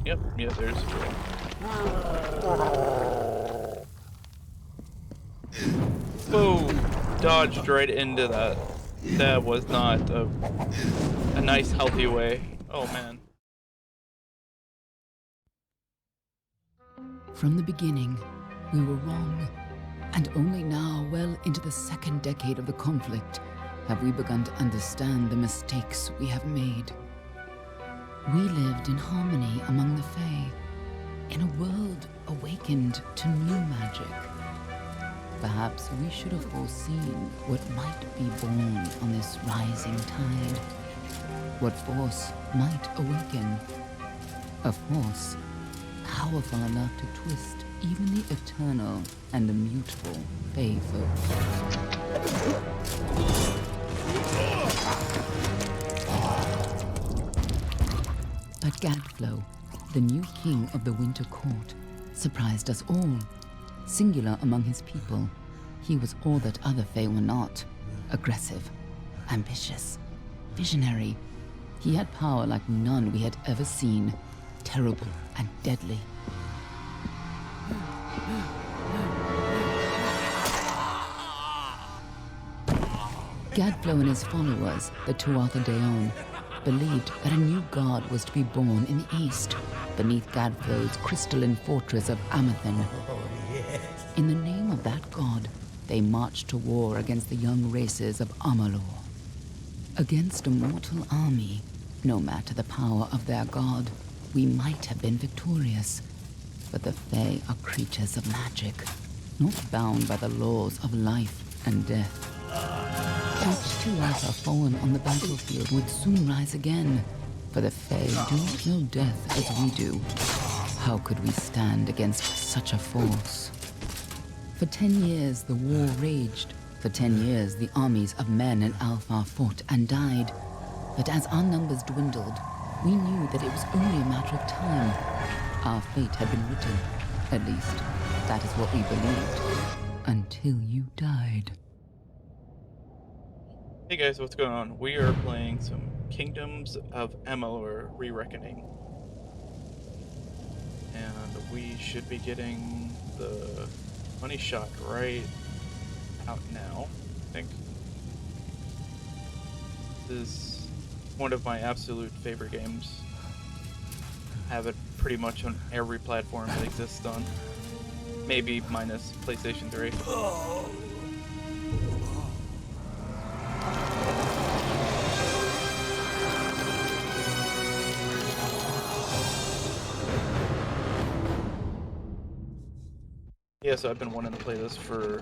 Yep, yeah, there's a whoa! Dodged right into that. That was not a nice, healthy way. Oh man. From the beginning, we were wrong. And only now, well into the second decade of the conflict, have we begun to understand the mistakes we have made. We lived in harmony among the Fae, in a world awakened to new magic. Perhaps we should have foreseen what might be born on this rising tide. What force might awaken. A force powerful enough to twist even the eternal and immutable Fae folk. But Gadflow, the new king of the Winter Court, surprised us all. Singular among his people, he was all that other Fae were not. Aggressive, ambitious, visionary. He had power like none we had ever seen, terrible and deadly. Gadflow and his followers, the Tuatha Deon, believed that a new god was to be born in the east, beneath Gadflow's crystalline fortress of Amathen. In the name of that god, they marched to war against the young races of Amalur. Against a mortal army, no matter the power of their god, we might have been victorious. But the Fae are creatures of magic, not bound by the laws of life and death. Each Tuatha fallen on the battlefield would soon rise again, for the Fae do not know death as we do. How could we stand against such a force? For 10 years the war raged. For 10 years the armies of Men and Alpha fought and died. But as our numbers dwindled, we knew that it was only a matter of time. Our fate had been written. At least, that is what we believed. Until you died. Hey guys, what's going on? We are playing some Kingdoms of Amalur Re-Reckoning. And we should be getting the money shot right out now, I think. This is one of my absolute favorite games. I have it pretty much on every platform it exists on. Maybe minus PlayStation 3. Yeah, so I've been wanting to play this for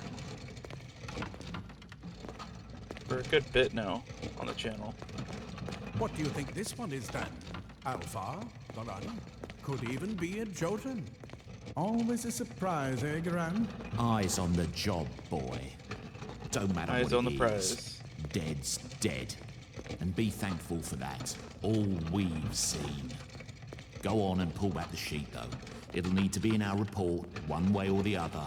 a good bit now on the channel. What do you think this one is then? Alpha? Garan? Could even be a Jotun. Always a surprise, eh, Garan? Eyes on the job, boy. Don't matter Eyes what on it the is. prize. Dead's dead. And be thankful for that. All we've seen. Go on and pull back the sheet, though. It'll need to be in our report, one way or the other.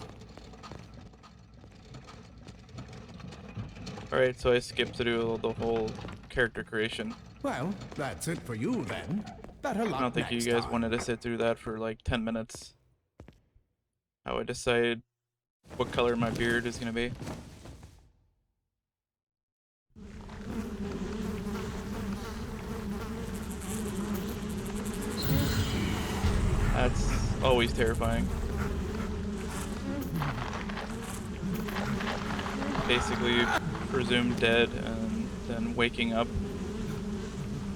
Alright, so I skipped to do the whole character creation. Well, that's it for you then. Better luck I don't think you next guys time. wanted to sit through that for like 10 minutes. How I decide what color my beard is gonna be. That's always terrifying. Basically presumed dead and then waking up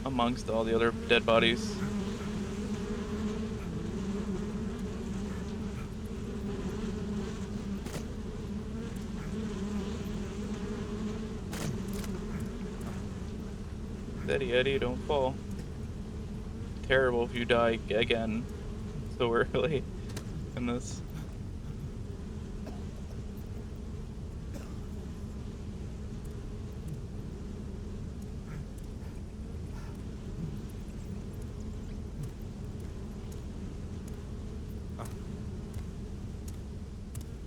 amongst all the other dead bodies. Steady Eddie, don't fall. Terrible if you die again so early in this.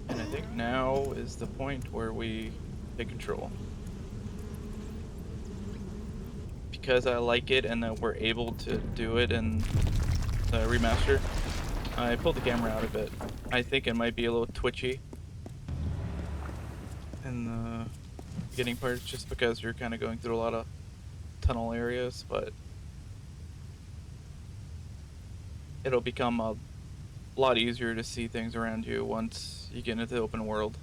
And I think now is the point where we take control. Because I like it and that we're able to do it in Remastered. I pulled the camera out a bit. I think it might be a little twitchy in the beginning parts, just because you're kind of going through a lot of tunnel areas, but it'll become a lot easier to see things around you once you get into the open world.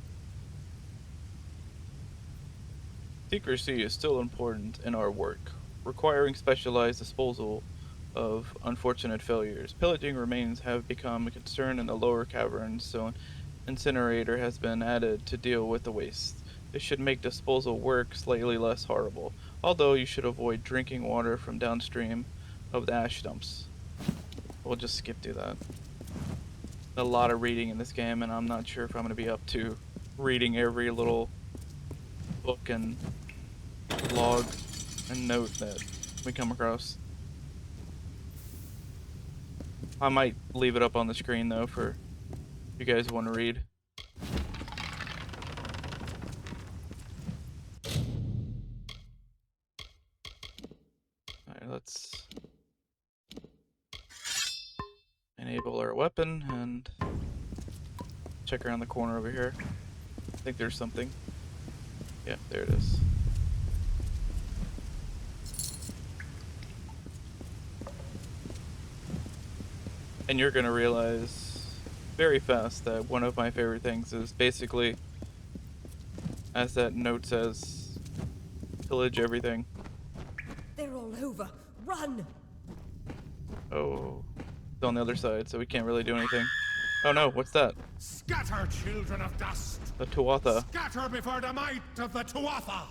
Secrecy is still important in our work, requiring specialized disposal of unfortunate failures. Pillaging remains have become a concern in the lower caverns, so an incinerator has been added to deal with the waste. This should make disposal work slightly less horrible, although you should avoid drinking water from downstream of the ash dumps. We'll just skip through that. A lot of reading in this game, and I'm not sure if I'm going to be up to reading every little book and log and note that we come across. I might leave it up on the screen though for you guys who want to read. Alright, let's enable our weapon and check around the corner over here. I think there's something. Yeah, there it is. And you're gonna realize very fast that one of my favorite things is basically, as that note says, pillage everything. They're all over. Run! Oh, it's on the other side, so we can't really do anything. Oh no, what's that? Scatter, children of dust! The Tuatha. Scatter before the might of the Tuatha!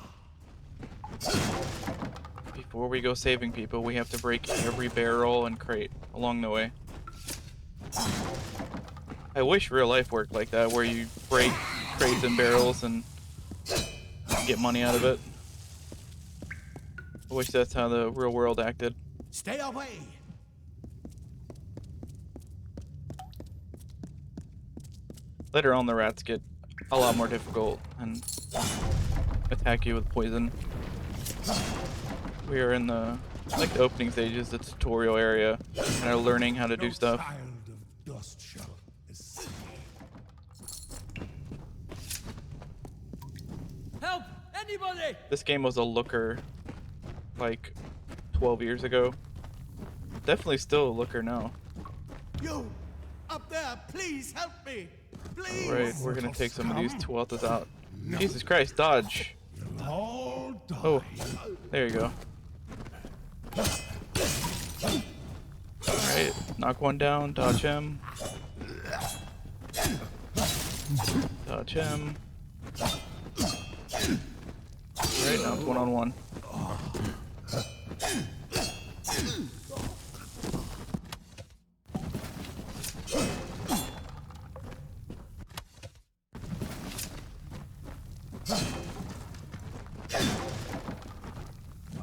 Before we go saving people, we have to break every barrel and crate along the way. I wish real life worked like that, where you break crates and barrels and get money out of it. I wish that's how the real world acted. Stay away! Later on, the rats get a lot more difficult and attack you with poison. We are in the opening stages, the tutorial area, and are learning how to do stuff. Child of dust shall escape. Help! Anybody! This game was a looker like 12 years ago. Definitely still a looker now. You! Up there, please help me! Please! Alright, we're gonna take some of these Tuathas out. Jesus Christ, dodge! All die. Oh, there you go. Alright, knock one down, dodge him. Dodge him. Alright, now it's one-on-one.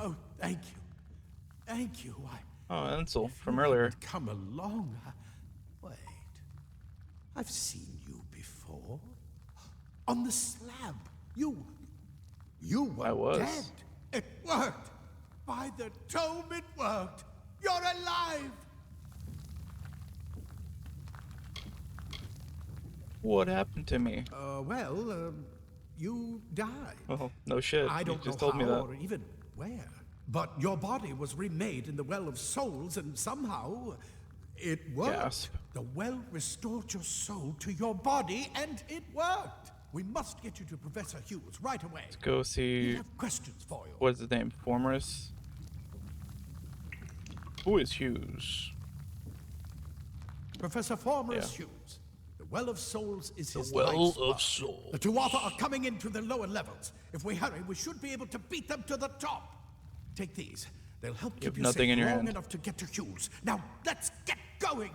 Oh, thank you. Thank you. Oh, Ansel from earlier. Come along. Wait. I've seen you before. On the slab. You were I was. dead. It worked. By the tome, it worked. You're alive. What happened to me? You died. Oh, no shit. I You don't just know told me how that. or even where. But your body was remade in the Well of Souls, and somehow it worked. Gasp. The well restored your soul to your body, and it worked. We must get you to Professor Hugues right away. Let's go We see. have questions for you. What is his name? Fomorous? Who is Hugues? Professor Fomorous Yeah. Hugues. The Well of Souls is his Well life's of work. Souls. The Tuatha are coming into the lower levels. If we hurry, we should be able to beat them to the top. Take these. They'll help You have keep you nothing safe in your long hand. enough to get to Hugues. Now, let's get going.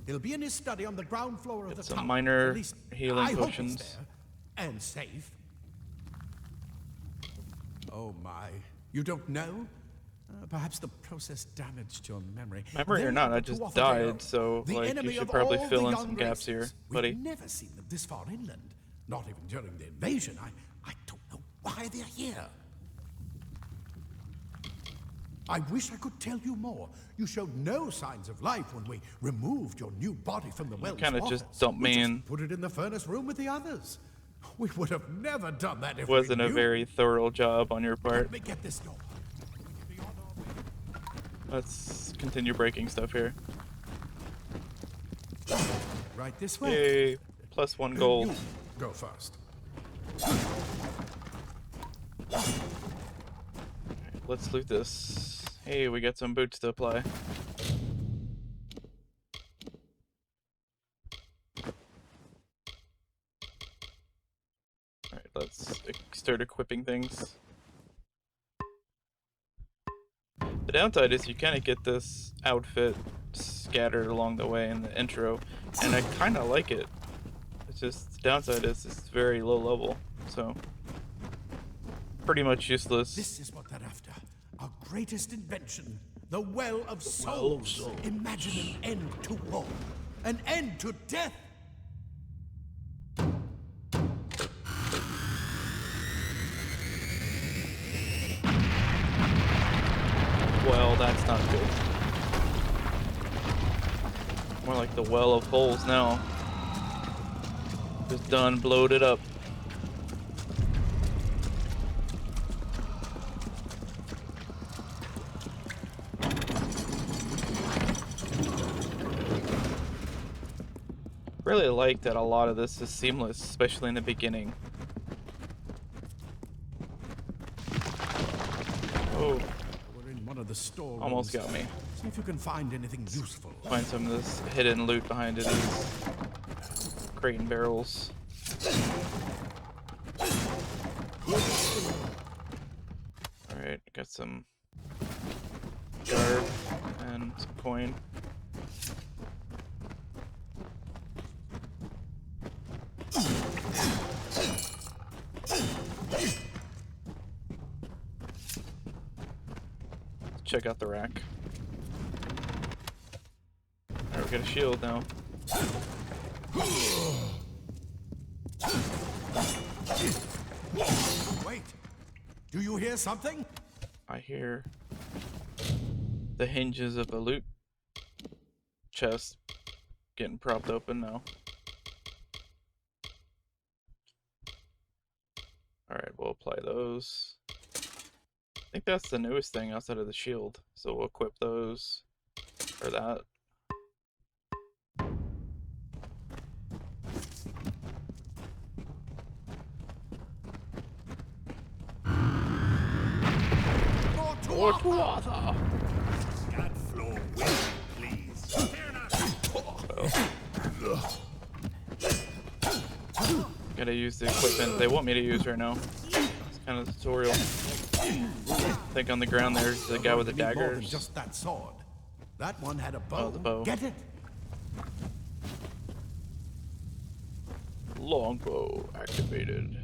He'll be in his study on the ground floor of Get the some tower. minor At least, healing I hope potions. he's there. And safe. Oh my. You don't know? Perhaps the process damaged your memory. Memory or They're not, the I just Tuatha died, Dale, so, the like, you enemy should of probably all fill the in young some gaps races. here, buddy. We've never seen them this far inland. Not even during the invasion. I don't know why they're here. I wish I could tell you more. You showed no signs of life when we removed your new body from the well's Kinda office. just dumped me We in. put it in the furnace room with the others. We would have never done that if Wasn't we a knew. very thorough job on your part. Let me get this door. Let's continue breaking stuff here. Right this way. Yay, +1 gold. You go first. Let's loot this. Hey, we got some boots to apply. Alright, let's start equipping things. The downside is you kind of get this outfit scattered along the way in the intro, and I kind of like it. It's just, the downside is it's very low level, so pretty much useless. This is what they're after. Our greatest invention. The Well of Souls. Imagine an end to war. An end to death. Well, that's not good. More like the Well of Holes now. Just done, blowed it up. Really like that a lot of this is seamless, especially in the beginning. Oh, We're in one of the store almost rooms. got me. See if you can find anything useful. Find some of this hidden loot behind it. These crate and barrels. Alright, got some garb and some coin. Check out the rack. Alright, we got a shield now. Wait. Do you hear something? I hear the hinges of a loot chest getting propped open now. Alright, we'll apply those. I think that's the newest thing outside of the shield, so we'll equip those for that. Or to water. Gotta use the equipment they want me to use right now. It's kind of the tutorial. I think on the ground there's the guy with the You need more than daggers. just that sword. That one had a bow. Oh, the bow. Get it? Longbow activated.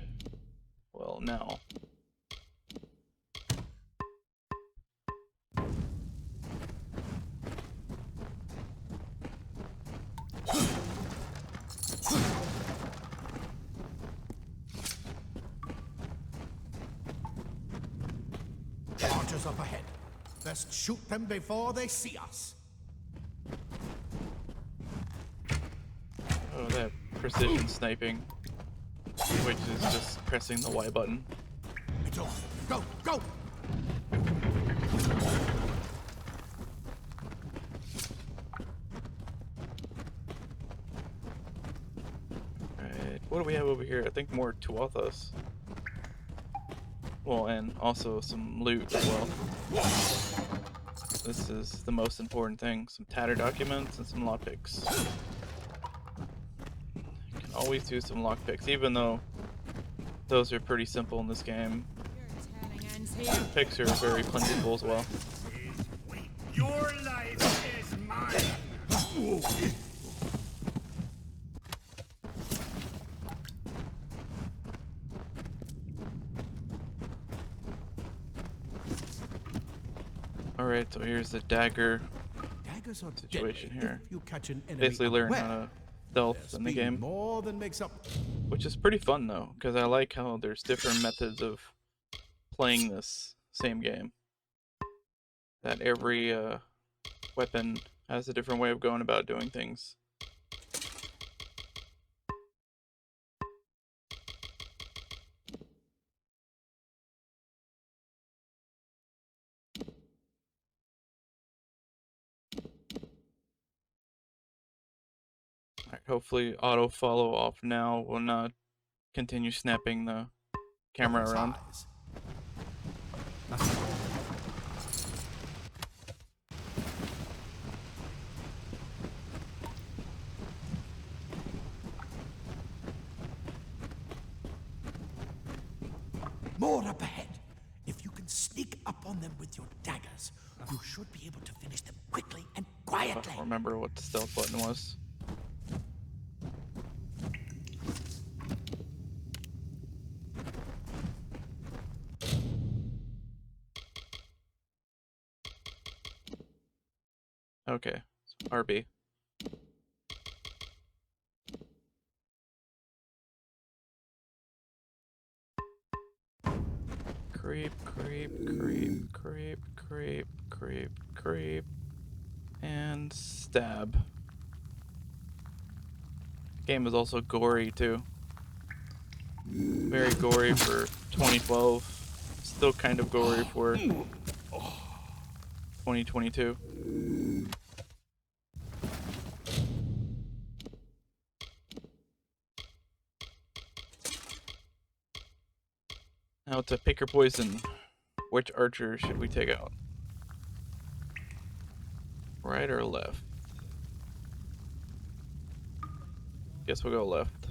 Well, now. Archers up ahead. Best shoot them before they see us. Oh, that precision sniping, which is just pressing the Y button. It's over. Go, go! Alright, what do we have over here? I think more Tuathas. Well, and also some loot as well. This is the most important thing. Some tattered documents and some lockpicks. You can always use some lockpicks, even though those are pretty simple in this game. Picks are very plentiful as well. Your life is mine. Alright, so here's the dagger Daggers are situation deadly here. if you catch an enemy Basically learn how unaware. to stealth Their in the speed game, more than makes up. which is pretty fun though, because I like how there's different methods of playing this same game. that every weapon has a different way of going about doing things. Alright, hopefully auto follow off now will not continue snapping the camera around. More up ahead. If you can sneak up on them with your daggers, you should be able to finish them quickly and I quietly. don't remember what the stealth button was. Okay, so RB. Creep, creep, creep, creep, creep, creep, creep, and stab. Game is also gory too. Very gory for 2012. Still kind of gory for 2022. Now to pick your poison. Which archer should we take out? Right or left? Guess we'll go left.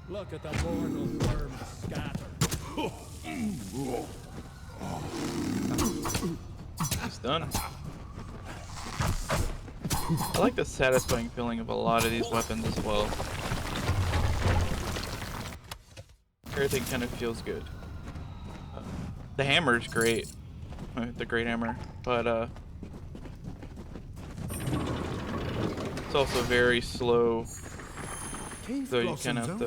Look at the mortal worms scatter. He's done. I like the satisfying feeling of a lot of these weapons as well. Everything kind of feels good. The hammer's great. The great hammer. But it's also very slow. So you kind of have to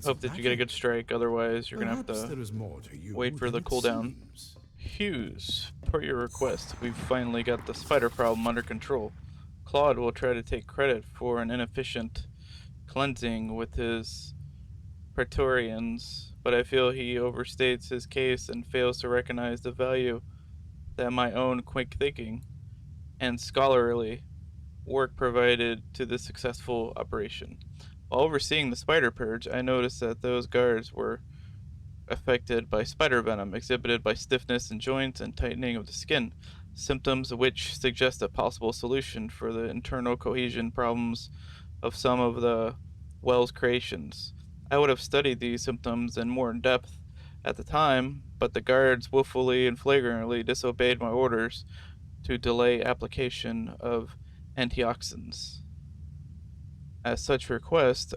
hope that you get a good strike, otherwise you're gonna have to wait for the cooldown. Hugues, per your request, we've finally got the spider problem under control. Claude will try to take credit for an inefficient cleansing with his Praetorians, but I feel he overstates his case and fails to recognize the value that my own quick thinking and scholarly work provided to the successful operation. While overseeing the spider purge, I noticed that those guards were affected by spider venom exhibited by stiffness in joints and tightening of the skin, symptoms which suggest a possible solution for the internal cohesion problems of some of the Wells creations. I would have studied these symptoms in more depth at the time, but the guards willfully and flagrantly disobeyed my orders to delay application of antioxidants. As such request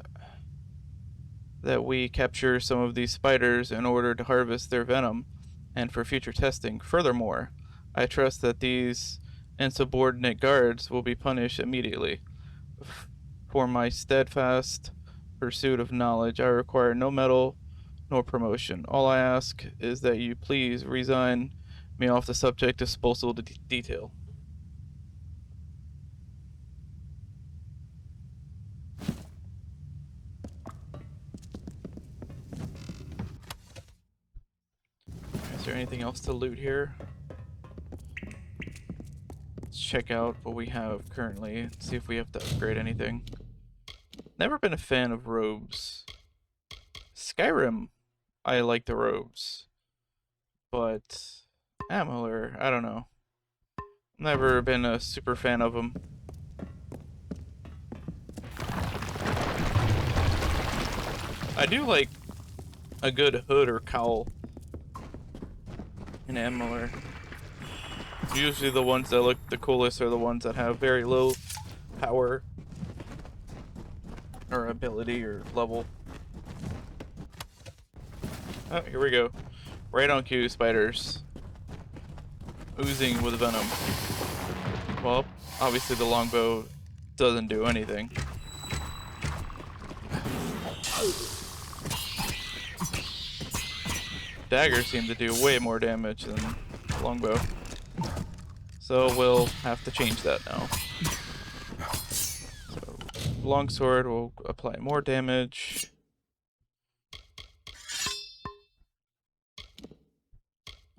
that we capture some of these spiders in order to harvest their venom and for future testing. Furthermore, I trust that these insubordinate guards will be punished immediately. For my steadfast pursuit of knowledge, I require no medal nor promotion. All I ask is that you please resign me off the subject disposal detail. Is there anything else to loot here? Let's check out what we have currently, see if we have to upgrade anything. Never been a fan of robes. Skyrim, I like the robes. But Amalur, I don't know. Never been a super fan of them. I do like a good hood or cowl in Amalur. Usually the ones that look the coolest are the ones that have very low power or ability or level. Oh, here we go. Right on cue, spiders. Oozing with venom. Well, obviously the longbow doesn't do anything. daggers seem to do way more damage than longbow. So we'll have to change that now. So longsword will apply more damage.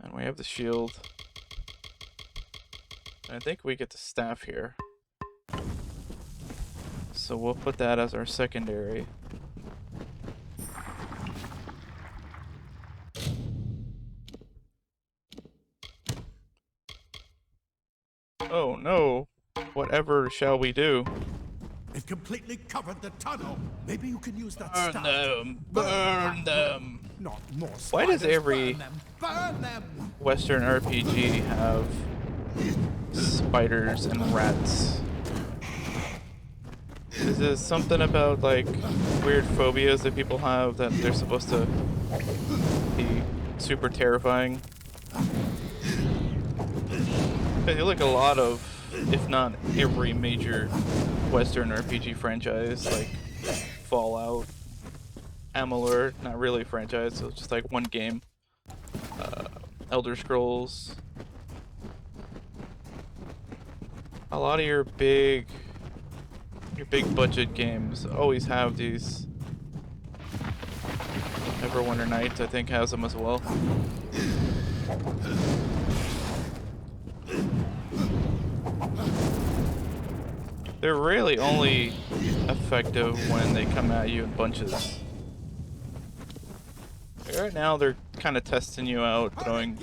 And we have the shield. I think we get the staff here. So we'll put that as our secondary. Oh no! Whatever shall we do? It completely covered the tunnel. Maybe you can use that Burn staff. them! Burn them! Not more Why does spiders. every Burn them! Burn them! Western RPG have spiders and rats? Is this something about like weird phobias that people have that they're supposed to be super terrifying? Because you look at a lot of, if not every major Western RPG franchise, like Fallout, Amalur, not really a franchise, so it's just like one game. Elder Scrolls. A lot of your big budget games always have these. Neverwinter Nights, I think, has them as well. They're really only effective when they come at you in bunches. Right now, they're kind of testing you out, throwing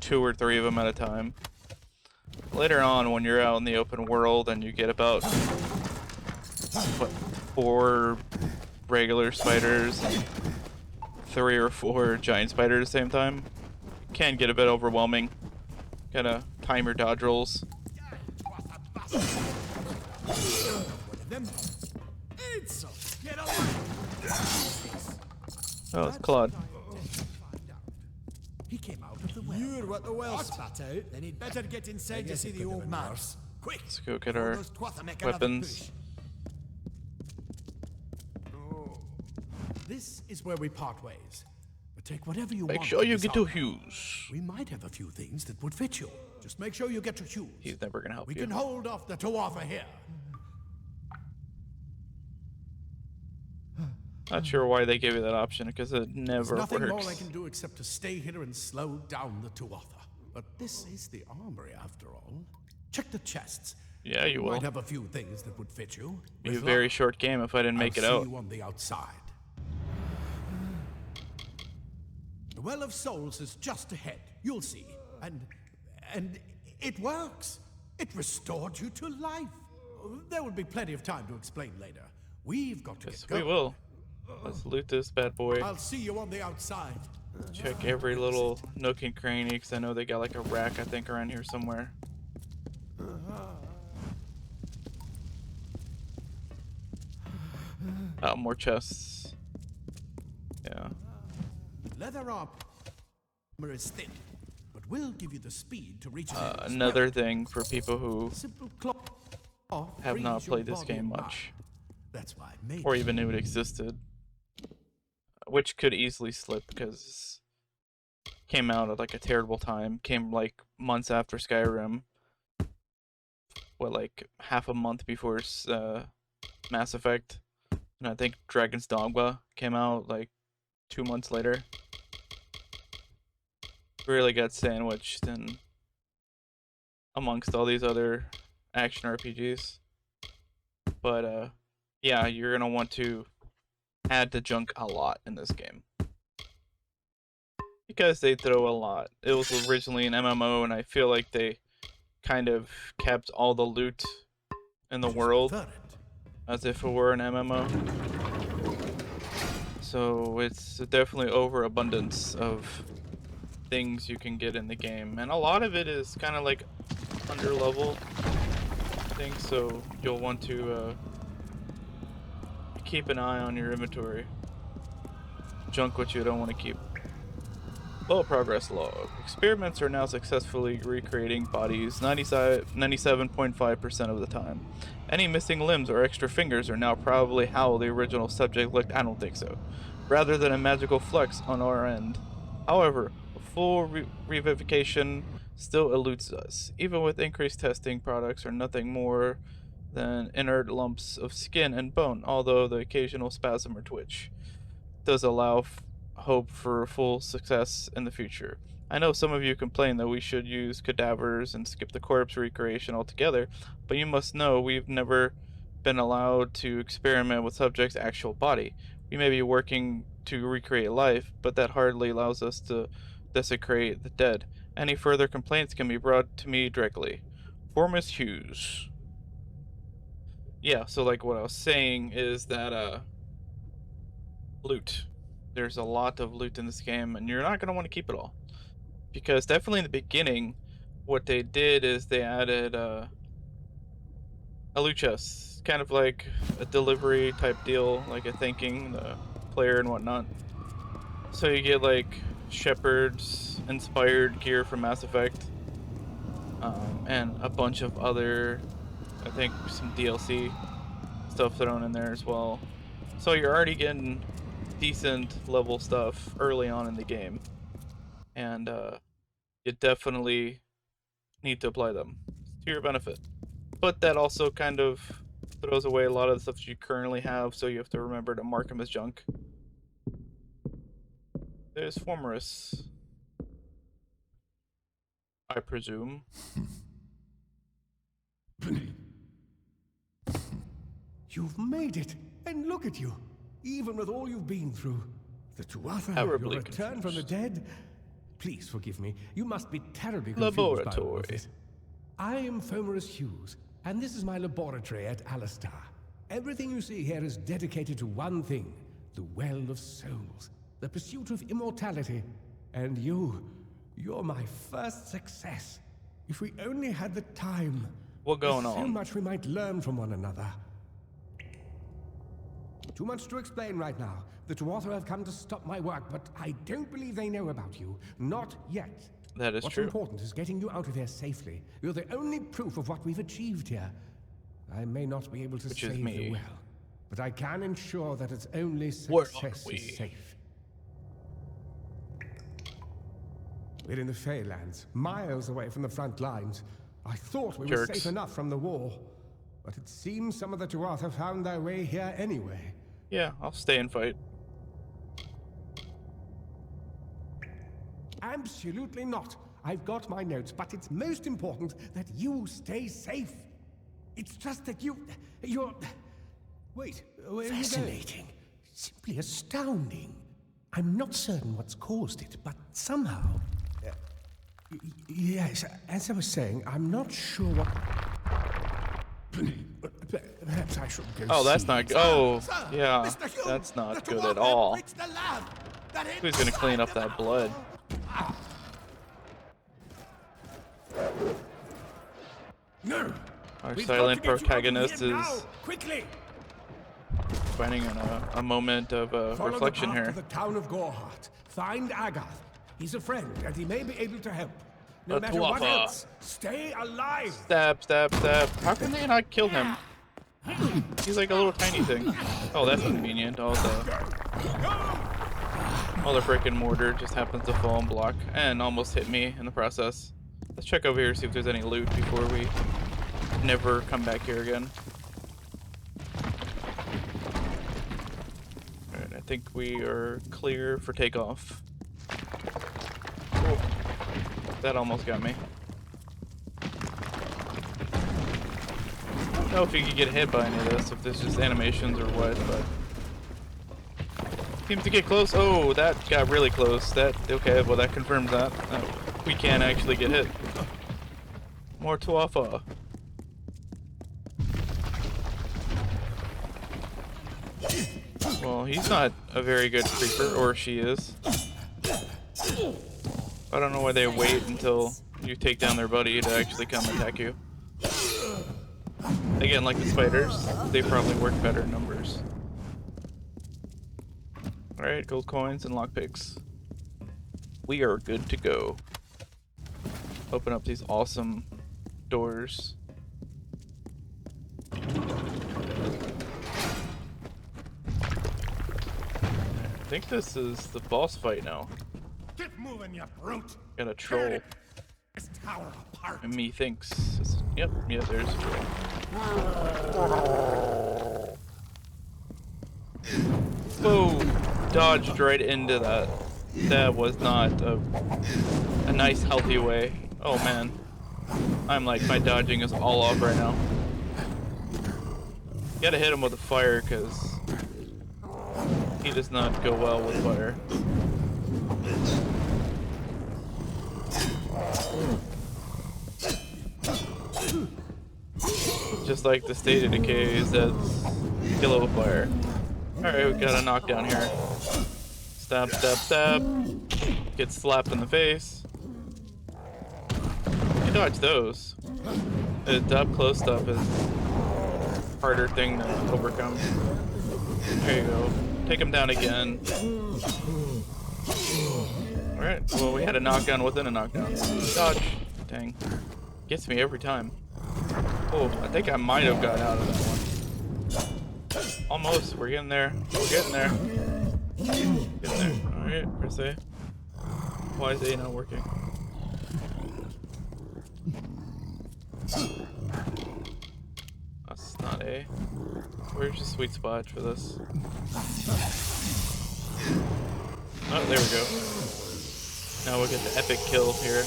2 or 3 of them at a time. Later on, when you're out in the open world and you get about, what, 4 regular spiders and 3 or 4 giant spiders at the same time, it can get a bit overwhelming. Gotta time your dodge rolls. Oh, it's Claude. He came out of the well. You're what the well spat out. Then he'd better get inside to see the old man. Quick! Let's go get our weapons. This is where we part ways. But take whatever you Make want. sure you this get to armor. Hughes. We might have a few things that would fit you. Just make sure you get to Hughes. He's never gonna help We you. can hold off the Tuatha here. Not sure why they gave you that option, because it There's never nothing more I works. can do except to stay here and slow down the Tuatha. But this is the armory after all. Check the chests. Yeah, you will. Might have a few things that would fit you. Be a With very luck, short game if I didn't make it I'll out. see you on the outside. The Well of Souls is just ahead. You'll see. And it works. It restored you to life. There will be plenty of time to explain later. We've got to Yes, get we going. will. Let's loot this bad boy. I'll see you on the outside. Check every little nook and cranny, because I know they got like a rack, I think, around here somewhere. Oh, more chests. Yeah. Leather armor is thin, but we'll give you the speed to reach it. Another thing for people who Simple cloth have not frees your played this body game and mind. much, That's why I made or it. even knew it existed, which could easily slip because it came out at like a terrible time. Came like months after Skyrim. What, like half a month before Mass Effect, and I think Dragon's Dogma came out like 2 months later. Really got sandwiched in amongst all these other action RPGs. But yeah, you're gonna want to add to junk a lot in this game, because they throw a lot. It was originally an MMO, and I feel like they kind of kept all the loot in the world Prefer it. as if it were an MMO. So it's definitely overabundance of things you can get in the game, and a lot of it is kind of like under level things, so you'll want to keep an eye on your inventory. Junk what you don't want to keep. Low progress log. Experiments are now successfully recreating bodies 97.5% of the time. Any missing limbs or extra fingers are now probably how the original subject looked. I don't think so. Rather than a magical flex on our end. However, a full revivification still eludes us. Even with increased testing, products are nothing more than inert lumps of skin and bone, although the occasional spasm or twitch does allow hope for full success in the future. I know some of you complain that we should use cadavers and skip the corpse recreation altogether, but you must know we've never been allowed to experiment with subject's actual body. We may be working to recreate life, but that hardly allows us to desecrate the dead. Any further complaints can be brought to me directly. Fomorous Hugues. Yeah, so like what I was saying is that loot. There's a lot of loot in this game, and you're not going to want to keep it all. Because definitely in the beginning, what they did is they added a loot chest. Kind of like a delivery type deal, like a thanking the player and whatnot. So you get like Shepard's inspired gear from Mass Effect. And a bunch of other, I think some DLC stuff thrown in there as well. So you're already getting decent level stuff early on in the game, and you definitely need to apply them to your benefit. But that also kind of throws away a lot of the stuff you currently have, so you have to remember to mark them as junk. There's Fomorous, I presume. You've made it, and look at you. Even with all you've been through, the Tuatha, your Terribly return from the confused. dead. Please forgive me. You must be terribly confused by all of Laboratory. this. I am Fomorous Hugues, and this is my laboratory at Alistar. Everything you see here is dedicated to one thing: the Well of Souls, the pursuit of immortality. And you're my first success. If we only had the time. What going there's so on? much we might learn from one another. Too much to explain right now. The Tuatha have come to stop my work, but I don't believe they know about you. Not yet. That is What's true. important is getting you out of here safely. You're the only proof of what we've achieved here. I may not be able to Which is save me. the well, but I can ensure that its only Where are success we? is safe. We're in the Faelands, miles away from the front lines. I thought we were Jerks. safe enough from the war, but it seems some of the Tuatha found their way here anyway. Yeah, I'll stay and fight. Absolutely not. I've got my notes, but it's most important that you stay safe. It's just that you're... Wait, where are you going? Fascinating. Simply astounding. I'm not certain what's caused it, but somehow... yes, as I was saying, I'm not sure what... Perhaps I should go Oh, that's see. not good. Oh, Sir, yeah, Mr. Hume, that's not the good Tuatha at all. breached the lab. That Who's gonna clean up that blood? No. Our We've silent got to get you out of protagonist here now, is quickly. finding a moment of Follow reflection the path here. to the town of Gorhart. Find Agath. He's a friend, and he may be able to help. No A matter what Tuatha. else, stay alive. Stab, stab, stab. How can they not kill him? He's like a little tiny thing. Oh, that's convenient. All the brick and mortar just happens to fall and block, and almost hit me in the process. Let's check over here, see if there's any loot before we never come back here again. Alright, I think we are clear for takeoff. Oh, that almost got me. I don't know if you can get hit by any of this, if this is just animations or what, but... Seems to get close. Oh, that got really close. Okay, well that confirms that. We can actually get hit. More Tuatha. Well, he's not a very good creeper, or she is. I don't know why they wait until you take down their buddy to actually come attack you. Again, like the spiders, they probably work better in numbers. Alright, gold coins and lockpicks. We are good to go. Open up these awesome doors. I think this is the boss fight now. Get moving, you brute! Got a troll. This tower apart. And methinks. Yep, yeah, there's a troll. Whoa! Dodged right into that. That was not a nice, healthy way. Oh man. I'm like, my dodging is all off right now. Gotta hit him with a fire, because he does not go well with fire. Just like the state of decay is that's kill with fire. Alright, we got a knockdown here. Stab, stab, stab. Get slapped in the face. You dodge those. The up close stuff is a harder thing to overcome. There you go. Take him down again. Alright, well we had a knockdown within a knockdown. Dodge. Dang. Gets me every time. Oh, I think I might have gotten out of that one. Almost. We're getting there. We're getting there. Getting there. Alright, press A. Why is A not working? That's not A. Where's the sweet spot for this? Oh, there we go. Now we'll get the epic kill here.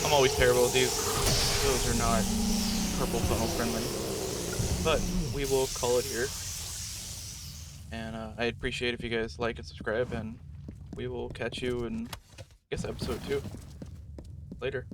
I'm always terrible with these. Those are not purple funnel friendly. But we will call it here. And I'd appreciate if you guys like and subscribe, and we will catch you in, I guess, episode 2. Later.